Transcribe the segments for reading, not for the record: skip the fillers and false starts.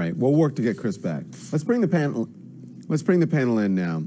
right, we'll work to get Chris back. Let's bring the panel. Let's bring the panel in now.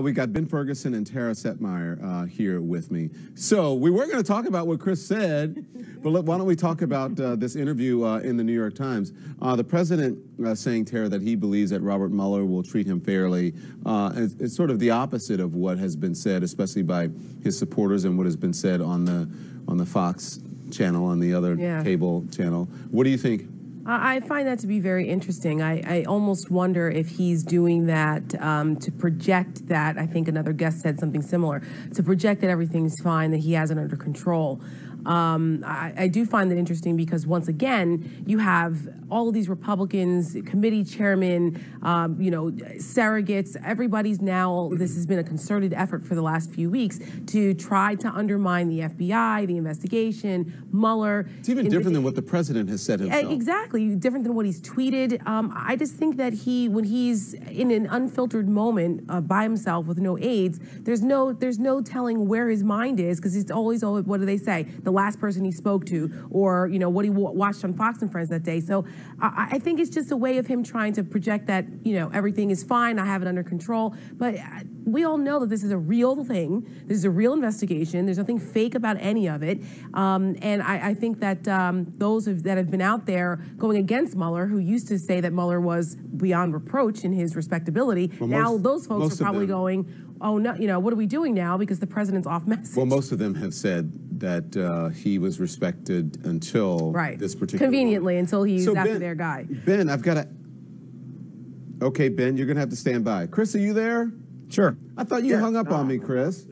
We got Ben Ferguson and Tara Setmeyer here with me. So we were going to talk about what Chris said, but why don't we talk about this interview in the New York Times? The president saying, Tara, that he believes that Robert Mueller will treat him fairly. It's sort of the opposite of what has been said, especially by his supporters, and what has been said on the Fox channel, on the other cable channel. What do you think? I find that to be very interesting. I almost wonder if he's doing that to project that. I think another guest said something similar, to project that everything's fine, that he has it under control. I do find that interesting because, once again, you have all of these Republicans, committee chairmen, you know, surrogates, everybody's now, this has been a concerted effort for the last few weeks to try to undermine the FBI, the investigation, Mueller. It's even different than what the president has said himself. Exactly, different than what he's tweeted. I just think that when he's in an unfiltered moment by himself with no aides, there's no telling where his mind is, because it's always, what do they say? The last person he spoke to, or, you know, what he watched on Fox and Friends that day. So I think it's just a way of him trying to project that, you know, everything is fine, I have it under control. But we all know that this is a real thing. This is a real investigation. There's nothing fake about any of it. And I think that those that have been out there going against Mueller, who used to say that Mueller was beyond reproach in his respectability, well, now those folks are probably going, oh, no, you know, what are we doing now because the president's off message? Well, most of them have said that he was respected until this particular conveniently moment. Until he's after their guy. Ben, I've got to... Okay, Ben, you're going to have to stand by. Chris, are you there? Sure. I thought you hung up on me, Chris.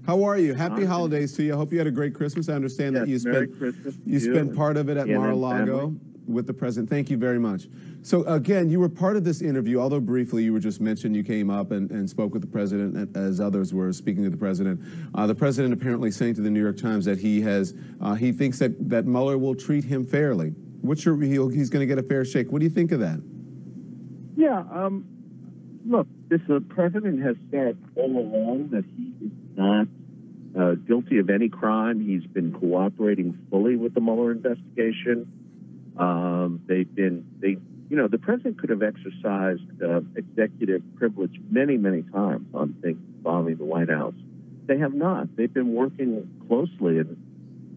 How are you? Happy holidays to you. I hope you had a great Christmas. I understand that you spent part of it at Mar-a-Lago with the president. Thank you very much. So again, you were part of this interview, although briefly. You were just mentioned, you came up and spoke with the president as others were speaking to the president. The president apparently saying to the New York Times that he thinks that Mueller will treat him fairly. He's going to get a fair shake. What do you think of that? Yeah, look, the president has said all along that he is not guilty of any crime. He's been cooperating fully with the Mueller investigation. You know, the president could have exercised executive privilege many, many times on things involving the White House. They have not. They've been working closely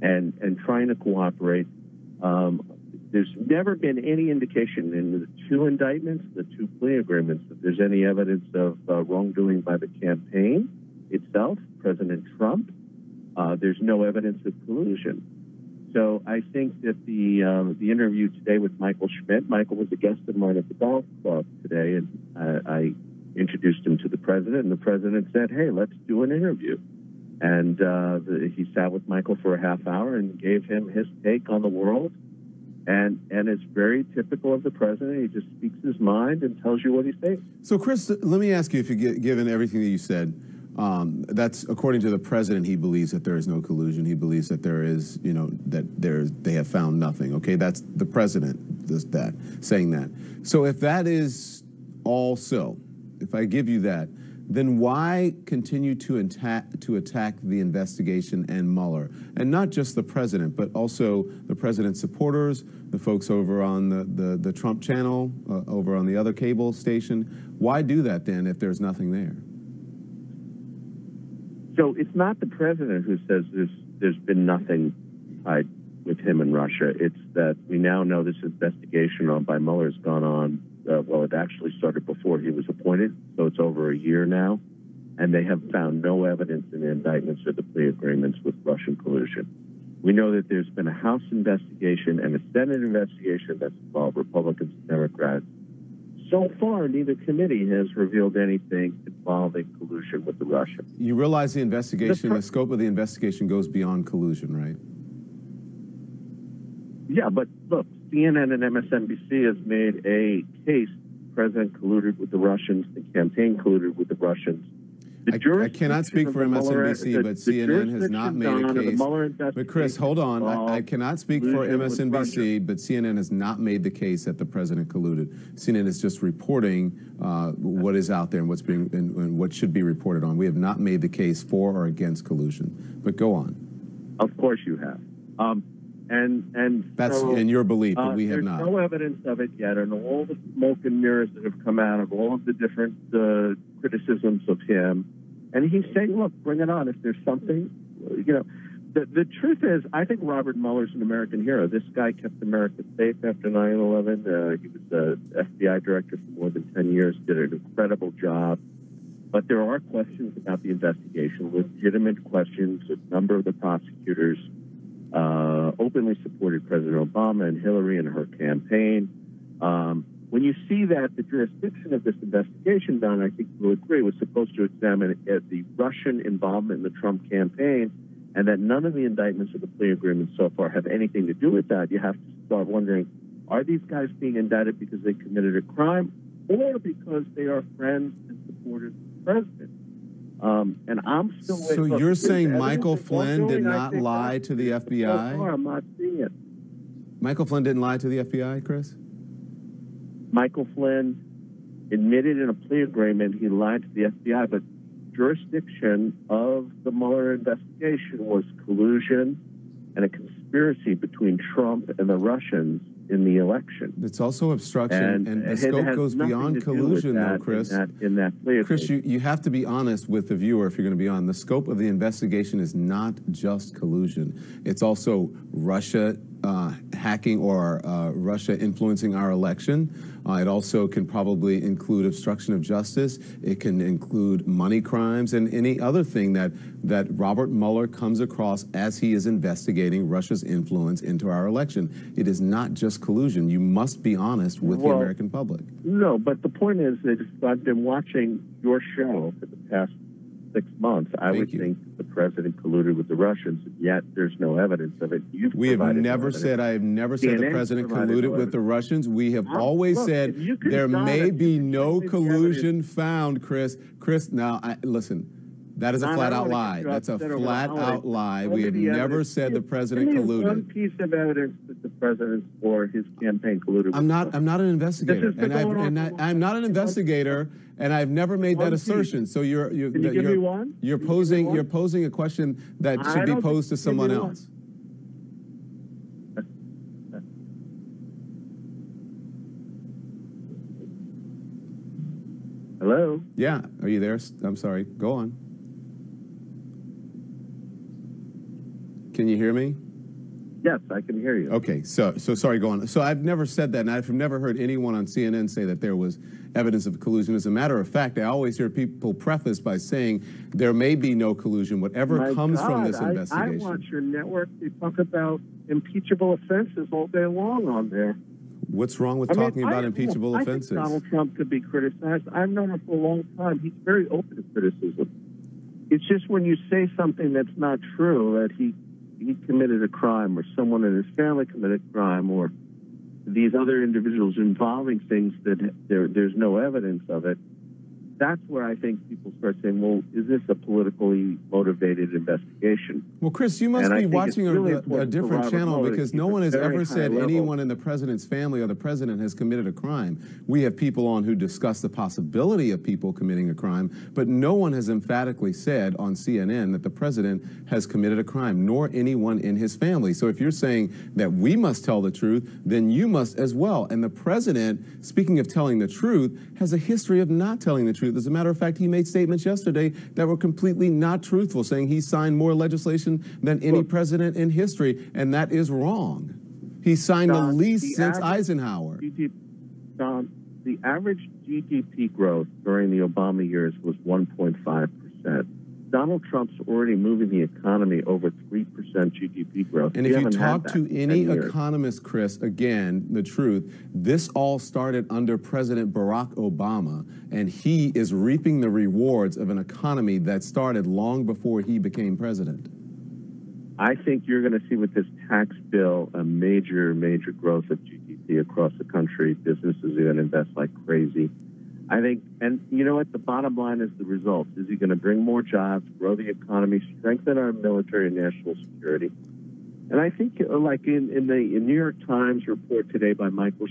and trying to cooperate. There's never been any indication in the two indictments, the two plea agreements, that there's any evidence of wrongdoing by the campaign itself, President Trump. There's no evidence of collusion. So I think that the interview today with Michael Schmidt, Michael was a guest of mine at the golf club today, and I introduced him to the president, and the president said, hey, let's do an interview. And he sat with Michael for a half hour and gave him his take on the world. And it's very typical of the president. He just speaks his mind and tells you what he thinks. So, Chris, let me ask you, if given everything that you said, that's according to the president, he believes that there is no collusion. He believes that there is, you know, they have found nothing. Okay, that's the president saying that. So if that is all so, if I give you that, then why continue to attack the investigation and Mueller? And not just the president, but also the president's supporters, the folks over on the Trump channel, over on the other cable station. Why do that then if there's nothing there? So it's not the president who says there's been nothing tied with him and Russia. It's that we now know this investigation by Mueller has gone on. Well, it actually started before he was appointed, so it's over a year now, and they have found no evidence in the indictments or the plea agreements with Russian collusion. We know that there's been a House investigation and a Senate investigation that's involved Republicans and Democrats. So far, neither committee has revealed anything involving collusion with the Russians. You realize the investigation, the scope of the investigation goes beyond collusion, right? Yeah, but look, CNN and MSNBC has made a case the president colluded with the Russians, the campaign colluded with the Russians. I cannot speak for MSNBC, but CNN has not made a case. But Chris, hold on. I cannot speak for MSNBC, but CNN has not made the case that the president colluded. CNN is just reporting what is out there and what's being and what should be reported on. We have not made the case for or against collusion. But go on. Of course you have. That's so, in your belief, but we have not. There's no evidence of it yet, and all the smoke and mirrors that have come out of all of the different criticisms of him, and he's saying, "Look, bring it on. If there's something, you know." The truth is, I think Robert Mueller's an American hero. This guy kept America safe after 9/11. He was the FBI director for more than 10 years, did an incredible job. But there are questions about the investigation, legitimate questions. A number of the prosecutors openly supported President Obama and Hillary in her campaign. When you see that the jurisdiction of this investigation, Don, I think you'll agree, was supposed to examine the Russian involvement in the Trump campaign, and that none of the indictments of the plea agreement so far have anything to do with that, you have to start wondering, are these guys being indicted because they committed a crime or because they are friends and supporters of the president? And I'm still waiting. So you're saying Michael Flynn did not lie to the FBI? So far, I'm not seeing it. Michael Flynn didn't lie to the FBI, Chris? Michael Flynn admitted in a plea agreement he lied to the FBI, but jurisdiction of the Mueller investigation was collusion and a conspiracy between Trump and the Russians in the election. It's also obstruction, and the scope goes beyond collusion, though, Chris. In that plea agreement. Chris, you have to be honest with the viewer if you're going to be on. The scope of the investigation is not just collusion. It's also Russia hacking or Russia influencing our election. It also can probably include obstruction of justice. It can include money crimes and any other thing that Robert Mueller comes across as he is investigating Russia's influence into our election. It is not just collusion. You must be honest with the American public. No, but the point is that I've been watching your show for the past 6 months. I would think the president colluded with the Russians, and yet there's no evidence of it. I have never said the president colluded with the Russians. We have always said there may be no collusion found, Chris. Chris, now, listen, that is a flat-out lie. That's a flat-out lie. We have never said the president colluded. One piece of evidence that the president or his campaign colluded with. I'm not an investigator, I'm not an investigator, and I've never made that assertion. So you're posing a question that should be posed to someone else. Hello? Yeah, are you there? I'm sorry. Go on. Can you hear me? Yes, I can hear you. Okay, so sorry, go on. So I've never said that, and I've never heard anyone on CNN say that there was evidence of collusion. As a matter of fact, I always hear people preface by saying there may be no collusion, whatever comes from this investigation. I watch your network. They talk about impeachable offenses all day long on there. What's wrong with talking about impeachable offenses? I think Donald Trump could be criticized. I've known him for a long time. He's very open to criticism. It's just when you say something that's not true, that he committed a crime or someone in his family committed a crime or these other individuals involving things that there's no evidence of it, that's where I think people start saying, well, is this a politically motivated investigation? Well, Chris, you must be watching a different channel because no one has ever said anyone in the president's family or the president has committed a crime. We have people on who discuss the possibility of people committing a crime, but no one has emphatically said on CNN that the president has committed a crime, nor anyone in his family. So if you're saying that we must tell the truth, then you must as well. And the president, speaking of telling the truth, has a history of not telling the truth. As a matter of fact, he made statements yesterday that were completely not truthful, saying he signed more legislation than any president in history, and that is wrong. He signed the least since Eisenhower. The average GDP growth during the Obama years was 1.5%. Donald Trump's already moving the economy over 3% GDP growth. And if you talk to any economist, Chris, again, the truth, this all started under President Barack Obama, and he is reaping the rewards of an economy that started long before he became president. I think you're going to see with this tax bill a major growth of GDP across the country. Businesses are going to invest like crazy. I think, and you know what, the bottom line is the results. Is he going to bring more jobs, grow the economy, strengthen our military and national security? And I think, like in the New York Times report today by Michael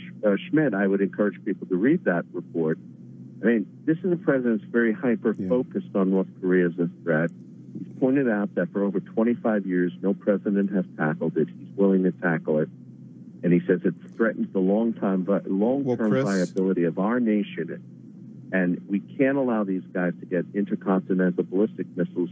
Schmidt, I would encourage people to read that report. I mean, this is a president that's very hyper-focused on North Korea as a threat. He's pointed out that for over 25 years, no president has tackled it. He's willing to tackle it. And he says it threatens the long-term viability of our nation. And we can't allow these guys to get intercontinental ballistic missiles,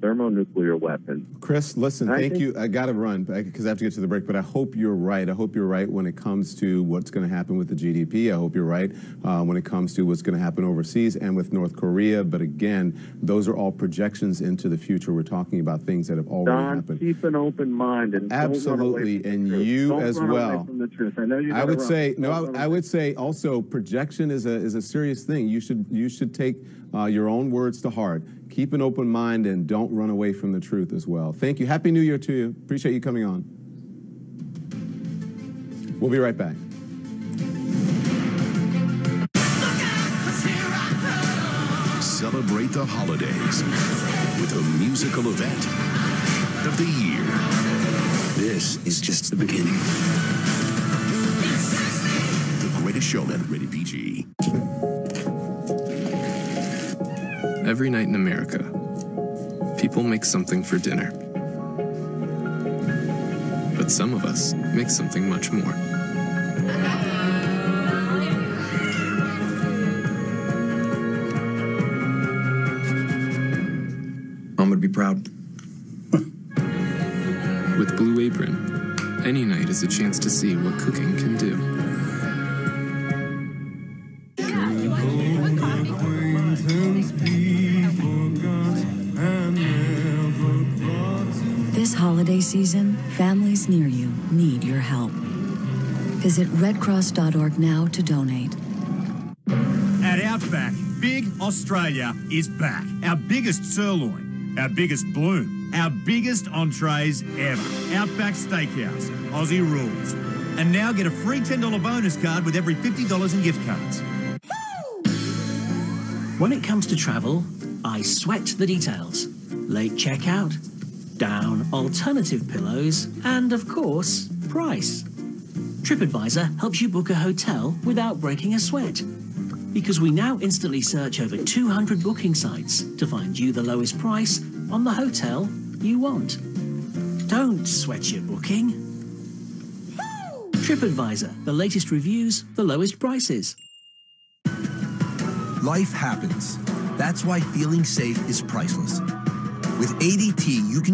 thermonuclear weapons. Chris, listen, thank you. I got to run because I have to get to the break, but I hope you're right. I hope you're right when it comes to what's going to happen with the GDP. I hope you're right when it comes to what's going to happen overseas and with North Korea. But again, those are all projections into the future. We're talking about things that have already happened. Keep an open mind and absolutely, and you as well. I know you. I would say I would say also projection is a serious thing. You should take your own words to heart. Keep an open mind and don't run away from the truth as well. Thank you. Happy New Year to you. Appreciate you coming on. We'll be right back. Celebrate the holidays with a musical event of the year. This is just the beginning. The Greatest Showman, rated PG. Every night in America, people make something for dinner. But some of us make something much more. Mom would be proud. With Blue Apron, any night is a chance to see what cooking can do. This holiday season, families near you need your help. Visit redcross.org now to donate. At Outback, Big Australia is back. Our biggest sirloin, our biggest bloom, our biggest entrees ever. Outback Steakhouse, Aussie rules. And now get a free $10 bonus card with every $50 in gift cards. When it comes to travel, I sweat the details. Late checkout, down alternative pillows, and of course, price. TripAdvisor helps you book a hotel without breaking a sweat. Because we now instantly search over 200 booking sites to find you the lowest price on the hotel you want. Don't sweat your booking. TripAdvisor, the latest reviews, the lowest prices. Life happens. That's why feeling safe is priceless. With ADT, you can